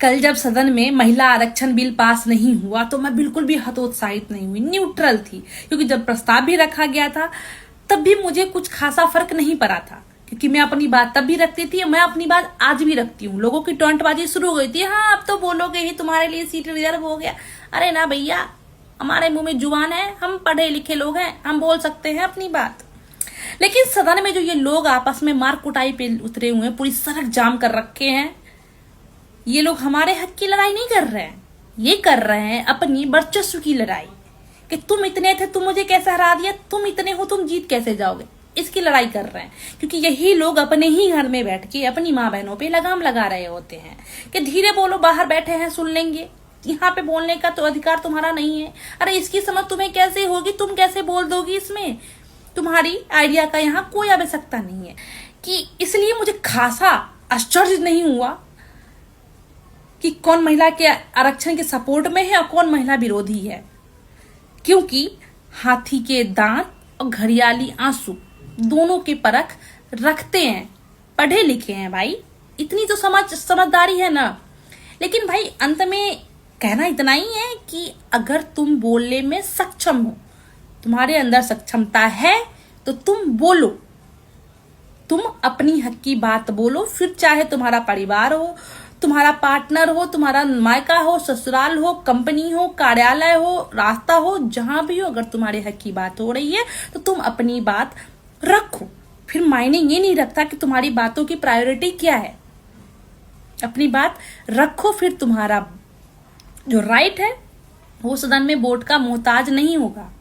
कल जब सदन में महिला आरक्षण बिल पास नहीं हुआ तो मैं बिल्कुल भी हतोत्साहित नहीं हुई, न्यूट्रल थी, क्योंकि जब प्रस्ताव भी रखा गया था तब भी मुझे कुछ खासा फर्क नहीं पड़ा था, क्योंकि मैं अपनी बात तब भी रखती थी, मैं अपनी बात आज भी रखती हूँ। लोगों की टोंटबाजी शुरू हो गई थी, हाँ अब तो बोलोगे ही, तुम्हारे लिए सीट रिजर्व हो गया। अरे ना भैया, हमारे मुंह में जुबान है, हम पढ़े लिखे लोग हैं, हम बोल सकते हैं अपनी बात। लेकिन सदन में जो ये लोग आपस में मार कुटाई पे उतरे हुए हैं, पूरी सड़क जाम कर रखे हैं, ये लोग हमारे हक की लड़ाई नहीं कर रहे हैं, ये कर रहे हैं अपनी वर्चस्व की लड़ाई, कि तुम इतने थे, तुम मुझे कैसे हरा दिया, तुम इतने हो, तुम जीत कैसे जाओगे, इसकी लड़ाई कर रहे हैं। क्योंकि यही लोग अपने ही घर में बैठ के अपनी माँ बहनों पे लगाम लगा रहे होते हैं कि धीरे बोलो, बाहर बैठे हैं सुन लेंगे, यहाँ पे बोलने का तो अधिकार तुम्हारा नहीं है। अरे इसकी समझ तुम्हें कैसे होगी, तुम कैसे बोल दोगी, इसमें तुम्हारी आइडिया का यहाँ कोई आवश्यकता नहीं है। कि इसलिए मुझे खासा आश्चर्य नहीं हुआ कि कौन महिला के आरक्षण के सपोर्ट में है और कौन महिला विरोधी है, क्योंकि हाथी के दांत और घड़ियाली आंसू दोनों की परख रखते हैं, पढ़े लिखे हैं भाई, इतनी तो समझदारी है ना। लेकिन भाई अंत में कहना इतना ही है कि अगर तुम बोलने में सक्षम हो, तुम्हारे अंदर सक्षमता है, तो तुम बोलो, तुम अपनी हक की बात बोलो, फिर चाहे तुम्हारा परिवार हो, तुम्हारा पार्टनर हो, तुम्हारा मायका हो, ससुराल हो, कंपनी हो, कार्यालय हो, रास्ता हो, जहां भी हो, अगर तुम्हारे हक की बात हो रही है तो तुम अपनी बात रखो। फिर मायने ये नहीं रखता कि तुम्हारी बातों की प्रायोरिटी क्या है, अपनी बात रखो, फिर तुम्हारा जो राइट है वो सदन में वोट का मोहताज नहीं होगा।